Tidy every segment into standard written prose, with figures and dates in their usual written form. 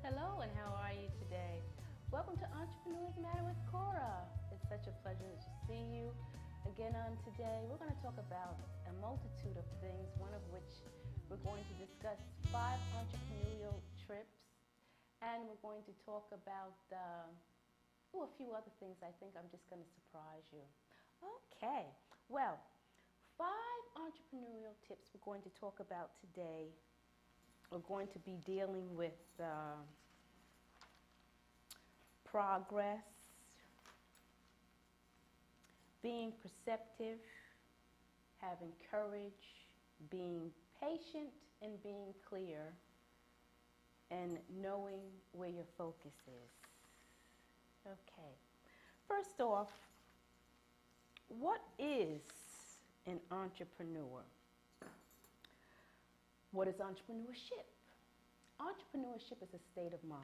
Hello, and how are you today? Welcome to Entrepreneurs Matter with Cora. It's such a pleasure to see you again on today. We're going to talk about a multitude of things, one of which we're going to discuss 5 entrepreneurial trips, and we're going to talk about a few other things. I think I'm just going to surprise you. Okay, well, 5 entrepreneurial tips we're going to talk about today. We're going to be dealing with progress, being perceptive, having courage, being patient, and being clear, and knowing where your focus is. Okay, first off, what is an entrepreneur? What is entrepreneurship? Entrepreneurship is a state of mind.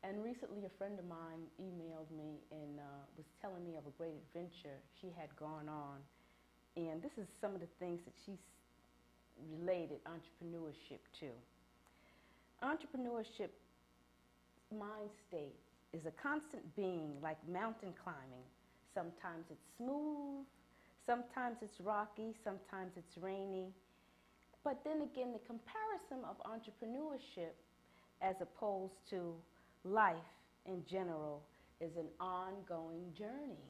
And recently a friend of mine emailed me and was telling me of a great adventure she had gone on. And this is some of the things that she's related entrepreneurship to. Entrepreneurship mind state is a constant being, like mountain climbing. Sometimes it's smooth, sometimes it's rocky, sometimes it's rainy. But then again, the comparison of entrepreneurship as opposed to life in general is an ongoing journey.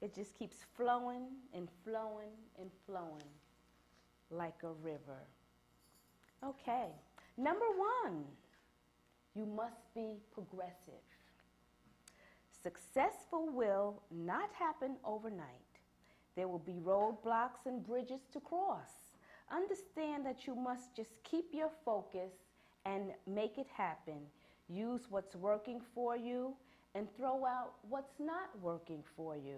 It just keeps flowing and flowing and flowing like a river. Okay, number 1, you must be progressive. Successful will not happen overnight. There will be roadblocks and bridges to cross. Understand that you must just keep your focus and make it happen. Use what's working for you and throw out what's not working for you.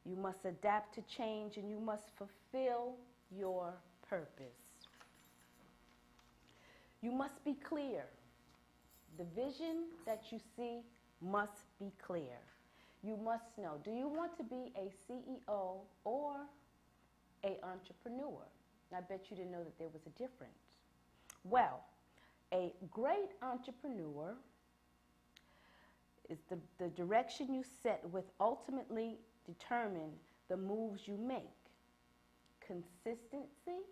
You must adapt to change and you must fulfill your purpose. You must be clear. The vision that you see must be clear. You must know, do you want to be a CEO or an entrepreneur? I bet you didn't know that there was a difference. Well, a great entrepreneur is the direction you set with ultimately determine the moves you make. Consistency,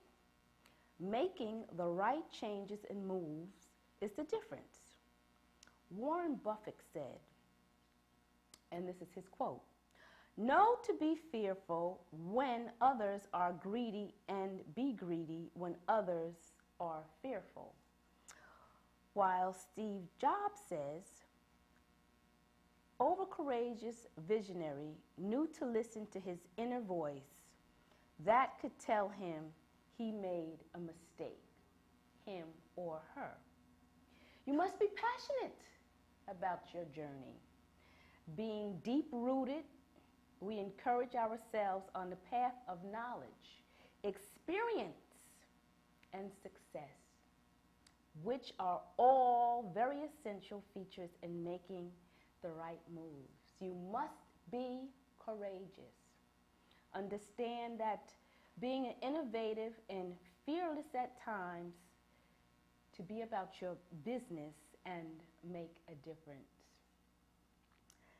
making the right changes and moves is the difference. Warren Buffett said, and this is his quote, "Know to be fearful when others are greedy and be greedy when others are fearful." While Steve Jobs says, "Overcourageous visionary knew to listen to his inner voice that could tell him he made a mistake, him or her." You must be passionate about your journey. Being deep-rooted, we encourage ourselves on the path of knowledge, experience, and success, which are all very essential features in making the right moves. You must be courageous. Understand that being innovative and fearless at times to be about your business and make a difference.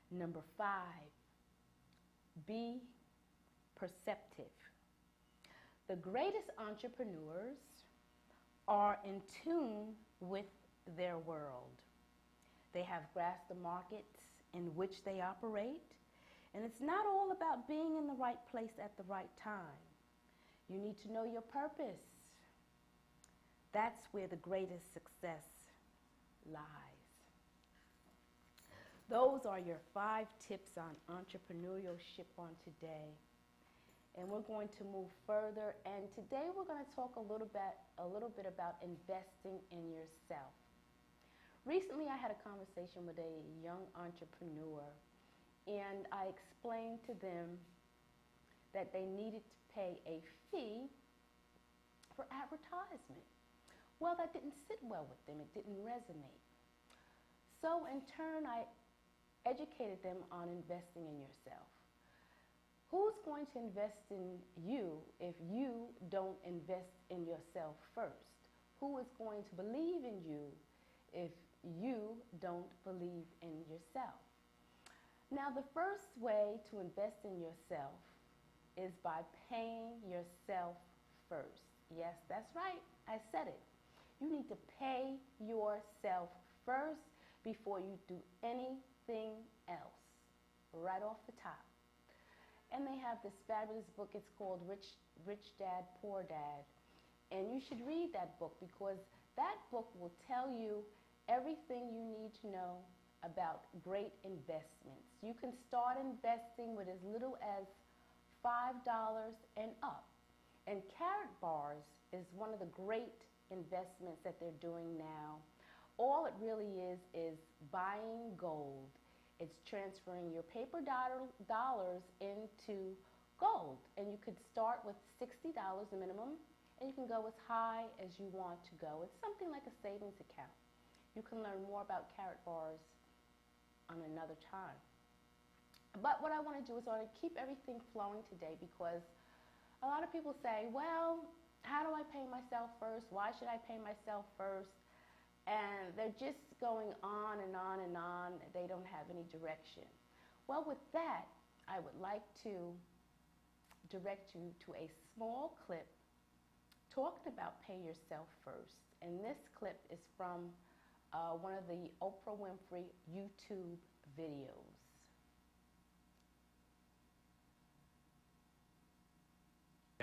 Number 5, be perceptive. The greatest entrepreneurs are in tune with their world. They have grasped the markets in which they operate, and it's not all about being in the right place at the right time. You need to know your purpose. That's where the greatest success lies. Those are your 5 tips on entrepreneurship on today. And we're going to move further. And today we're going to talk a little bit about investing in yourself. Recently I had a conversation with a young entrepreneur, and I explained to them that they needed to pay a fee for advertisement. Well, that didn't sit well with them. It didn't resonate. So in turn, I educated them on investing in yourself. Who's going to invest in you if you don't invest in yourself first? who is going to believe in you if you don't believe in yourself? Now, the first way to invest in yourself is by paying yourself first. Yes, that's right. I said it. You need to pay yourself first before you do anything else, right off the top. And they have this fabulous book. It's called Rich Dad, Poor Dad. And you should read that book because that book will tell you everything you need to know about great investments. You can start investing with as little as $5 and up. And Carrot Bars is one of the great investments that they're doing now. All it really is buying gold. It's transferring your paper dollars into gold. And you could start with $60 minimum, and you can go as high as you want to go. It's something like a savings account. You can learn more about Carrot Bars on another time. But what I want to do is I want to keep everything flowing today because a lot of people say, well, how do I pay myself first? Why should I pay myself first? And they're just going on and on and on. They don't have any direction. Well, with that, I would like to direct you to a small clip talking about pay yourself first. And this clip is from one of the Oprah Winfrey YouTube videos.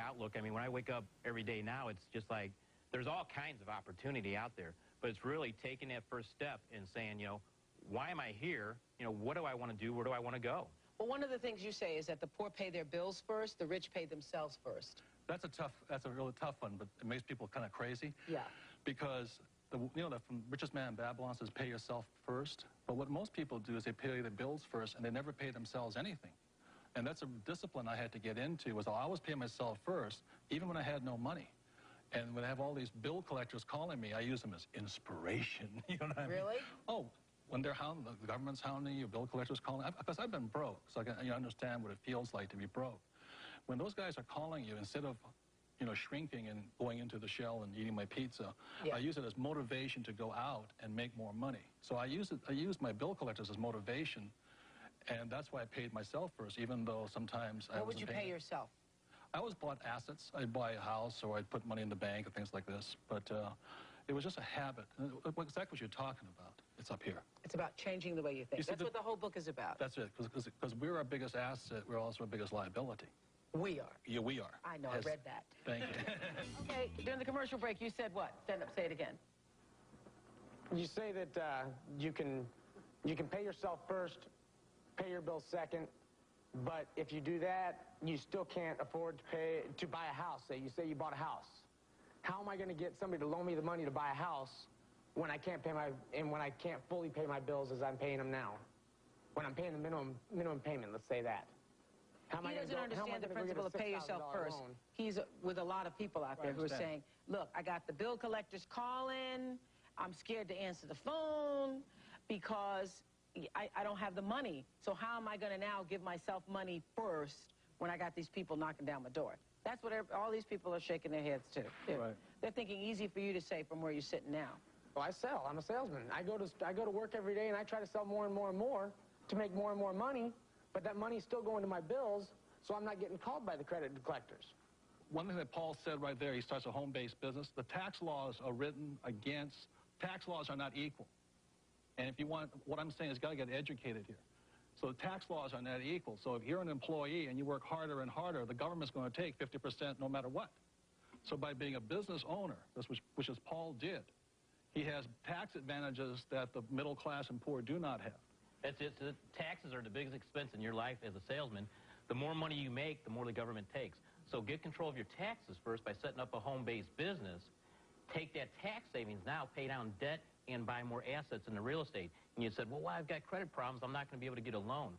Outlook. I mean, when I wake up every day now, it's just like there's all kinds of opportunity out there, but it's really taking that first step and saying, you know, why am I here? You know, what do I want to do? Where do I want to go? Well, one of the things you say is that the poor pay their bills first, the rich pay themselves first. That's a really tough one, but it makes people kind of crazy. Yeah. Because from Richest Man in Babylon says pay yourself first, but what most people do is they pay their bills first and they never pay themselves anything. And that's a discipline I had to get into, was I'll always pay myself first, even when I had no money. And when I have all these bill collectors calling me, I use them as inspiration. You know what I mean? Really? Oh, when they're hounding, the government's hounding you, bill collectors calling, because I've been broke, so I can understand what it feels like to be broke. When those guys are calling you, instead of shrinking and going into the shell and eating my pizza, yeah, I use it as motivation to go out and make more money. So I use my bill collectors as motivation. And that's why I paid myself first, even though sometimes I wasn't paying. What would you pay yourself? I always bought assets. I'd buy a house or I'd put money in the bank and things like this. But it was just a habit. Exactly what you're talking about. It's up here. It's about changing the way you think. That's what the whole book is about. That's it. Because we're our biggest asset. We're also our biggest liability. We are. Yeah, we are. I know. Yes. I read that. Thank you. Okay, during the commercial break, you said what? Stand up, say it again. You say that you can pay yourself first, pay your bills second, but if you do that, you still can't afford to buy a house. You say you bought a house. How am I going to get somebody to loan me the money to buy a house when I can't when I can't fully pay my bills as I'm paying them now? When I'm paying the minimum payment, let's say that. He doesn't understand the principle of pay yourself first. Loan? He's with a lot of people out there who are saying, look, I got the bill collectors calling. I'm scared to answer the phone because I don't have the money. So how am I going to now give myself money first when I got these people knocking down my door? That's what all these people are shaking their heads to. Right. They're thinking easy for you to say from where you're sitting now. Well, I sell. I'm a salesman. I go to work every day and I try to sell more and more and more to make more and more money. But that money's still going to my bills, so I'm not getting called by the credit collectors. One thing that Paul said right there, he starts a home-based business. The tax laws are written against, tax laws are not equal. And if you want, what I'm saying is got to get educated here. So the tax laws are not equal. So if you're an employee and you work harder and harder, the government's going to take 50% no matter what. So by being a business owner, which is Paul did, he has tax advantages that the middle class and poor do not have. The taxes are the biggest expense in your life as a salesman. The more money you make, the more the government takes. So get control of your taxes first by setting up a home-based business. Take that tax savings now, pay down debt, and buy more assets in the real estate. And you said, well, I've got credit problems. I'm not going to be able to get a loan.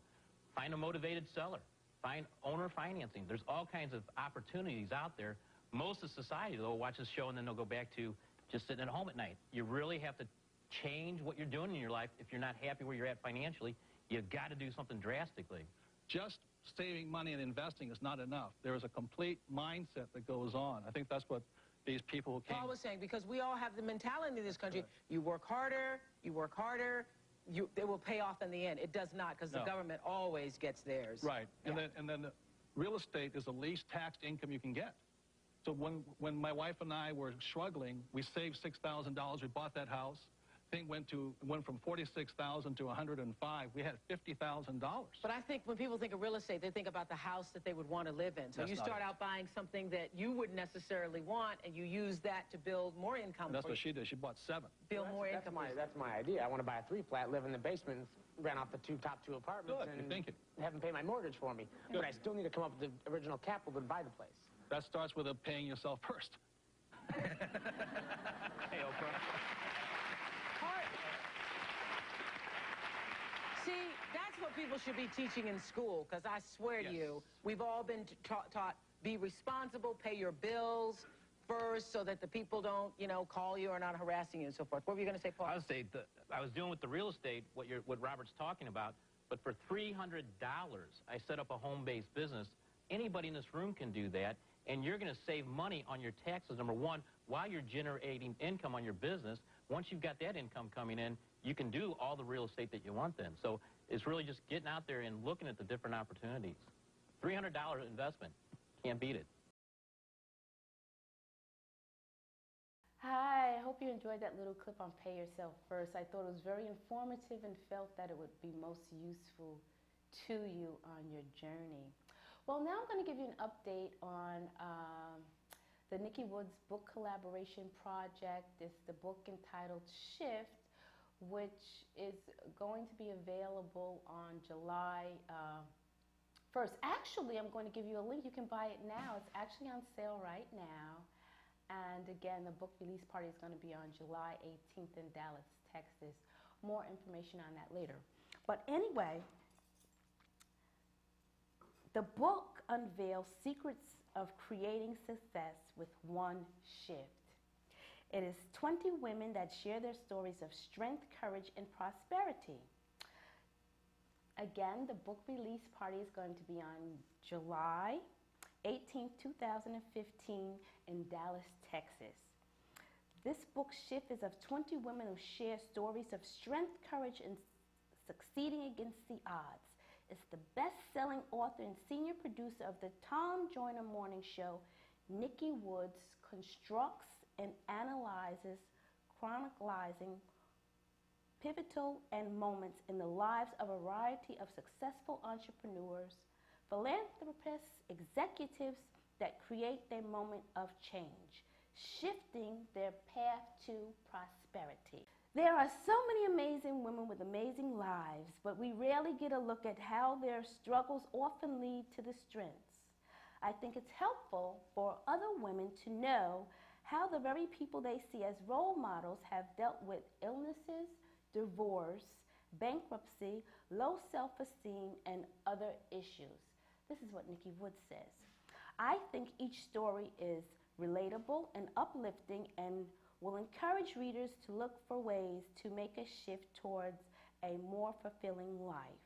Find a motivated seller. Find owner financing. There's all kinds of opportunities out there. Most of society, though, will watch this show and then they'll go back to just sitting at home at night. You really have to change what you're doing in your life. If you're not happy where you're at financially, you've got to do something drastically. Just saving money and investing is not enough. There is a complete mindset that goes on. I think that's what these people who came. Paul was saying, because we all have the mentality in this country, Right. you work harder, they will pay off in the end. It does not, because the government always gets theirs. Right. Yeah. And then the real estate is the least taxed income you can get. So when my wife and I were struggling, we saved $6,000. We bought that house. Thing went from $46,000 to $105,000. We had $50,000. But I think when people think of real estate, they think about the house that they would want to live in. So That's you not start it. out buying something that you wouldn't necessarily want, and you use that to build more income. And that's what she did. She bought 7. Build more income. That's my idea. I want to buy a 3-flat, live in the basement, and rent off the top two apartments, Good, and you're thinking. have them pay my mortgage for me. Good. But I still need to come up with the original capital to buy the place. That starts with paying yourself first. Hey, Oprah. See, that's what people should be teaching in school, because I swear to you, we've all been taught, be responsible, pay your bills first, so that the people don't, call you or not harassing you and so forth. What were you going to say, Paul? I would say I was dealing with the real estate, what Robert's talking about, but for $300, I set up a home-based business. Anybody in this room can do that, and you're going to save money on your taxes, number one, while you're generating income on your business. Once you've got that income coming in, you can do all the real estate that you want then. So it's really just getting out there and looking at the different opportunities. $300 investment. Can't beat it. Hi, I hope you enjoyed that little clip on Pay Yourself First. I thought it was very informative and felt that it would be most useful to you on your journey. Well, now I'm going to give you an update on the Nikki Woods book collaboration project. It's the book entitled Shift, which is going to be available on July 1st. Actually, I'm going to give you a link. You can buy it now. It's actually on sale right now. And again, the book release party is going to be on July 18th in Dallas, Texas. More information on that later. But anyway, the book unveils secrets of creating success with one shift. It is 20 women that share their stories of strength, courage, and prosperity. Again, the book release party is going to be on July 18, 2015 in Dallas, Texas. This book Shift is of 20 women who share stories of strength, courage, and succeeding against the odds. It's the best-selling author and senior producer of the Tom Joyner Morning Show. Nikki Woods constructs and analyzes, chronicling pivotal and moments in the lives of a variety of successful entrepreneurs, philanthropists, executives that create their moment of change, shifting their path to prosperity. There are so many amazing women with amazing lives, but we rarely get a look at how their struggles often lead to the strengths. I think it's helpful for other women to know how the very people they see as role models have dealt with illnesses, divorce, bankruptcy, low self-esteem, and other issues. This is what Nikki Woods says. I think each story is relatable and uplifting and will encourage readers to look for ways to make a shift towards a more fulfilling life.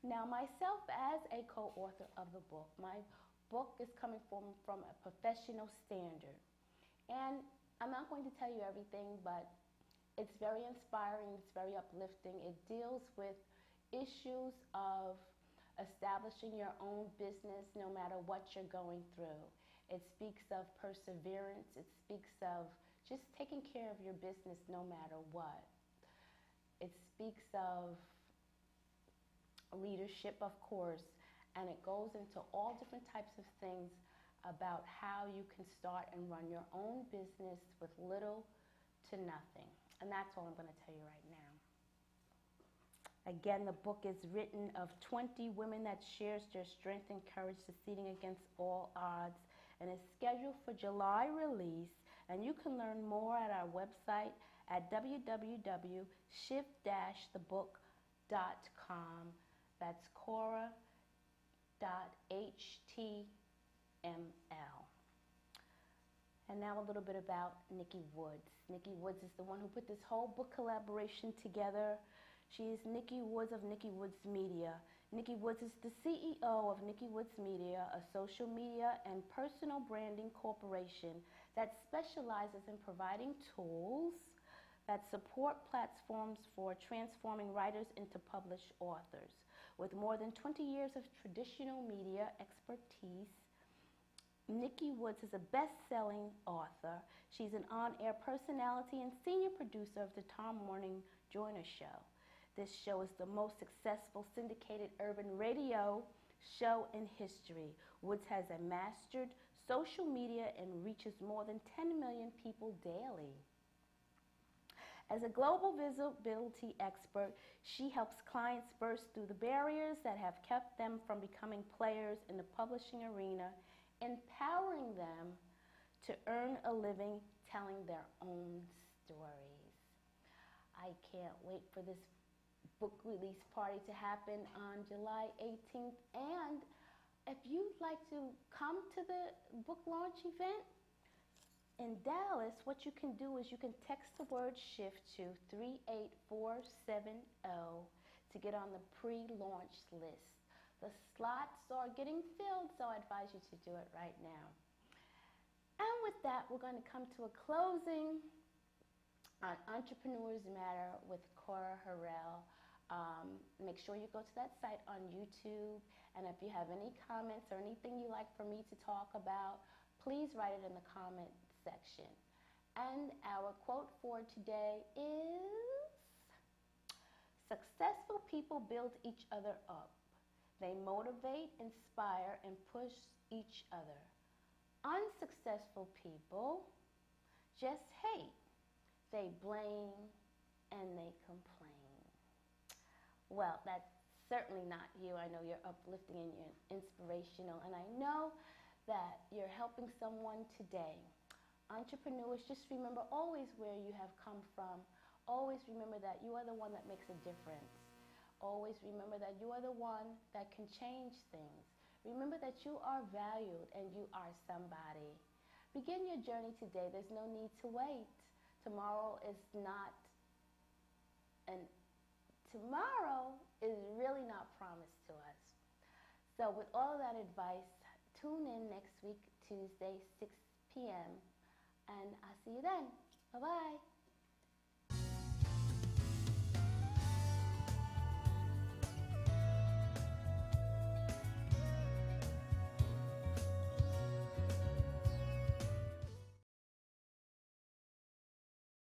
Now, myself as a co-author of the book, my book is coming from a professional standard. And I'm not going to tell you everything, but it's very inspiring, it's very uplifting. It deals with issues of establishing your own business no matter what you're going through. It speaks of perseverance. It speaks of just taking care of your business no matter what. It speaks of leadership, of course, and it goes into all different types of things about how you can start and run your own business with little to nothing. And that's all I'm going to tell you right now. Again, the book is written of 20 women that shares their strength and courage succeeding against all odds, and is scheduled for July release. And you can learn more at our website at www.shift-thebook.com. That's Cora.html. And now a little bit about Nikki Woods. Nikki Woods is the one who put this whole book collaboration together. She is Nikki Woods of Nikki Woods Media. Nikki Woods is the CEO of Nikki Woods Media, a social media and personal branding corporation that specializes in providing tools that support platforms for transforming writers into published authors. With more than 20 years of traditional media expertise, Nikki Woods is a best-selling author. She's an on-air personality and senior producer of the Tom Morning Joyner Show. This show is the most successful syndicated urban radio show in history. Woods has mastered social media and reaches more than 10 million people daily. As a global visibility expert, she helps clients burst through the barriers that have kept them from becoming players in the publishing arena, empowering them to earn a living telling their own stories. I can't wait for this book release party to happen on July 18th. And if you'd like to come to the book launch event in Dallas, what you can do is you can text the word SHIFT to 38470 to get on the pre-launch list. The slots are getting filled, so I advise you to do it right now. And with that, we're going to come to a closing on Entrepreneurs Matter with Cora Harrell. Make sure you go to that site on YouTube, and if you have any comments or anything you'd like for me to talk about, please write it in the comment section. And our quote for today is, "Successful people build each other up. They motivate, inspire, and push each other. Unsuccessful people just hate. They blame and they complain." Well, that's certainly not you. I know you're uplifting and you're inspirational, and I know that you're helping someone today. Entrepreneurs, just remember always where you have come from. Always remember that you are the one that makes a difference. Always remember that you are the one that can change things. Remember that you are valued and you are somebody. Begin your journey today. There's no need to wait. Tomorrow is really not promised to us. So with all of that advice, tune in next week, Tuesday, 6 p.m., and I'll see you then. Bye-bye.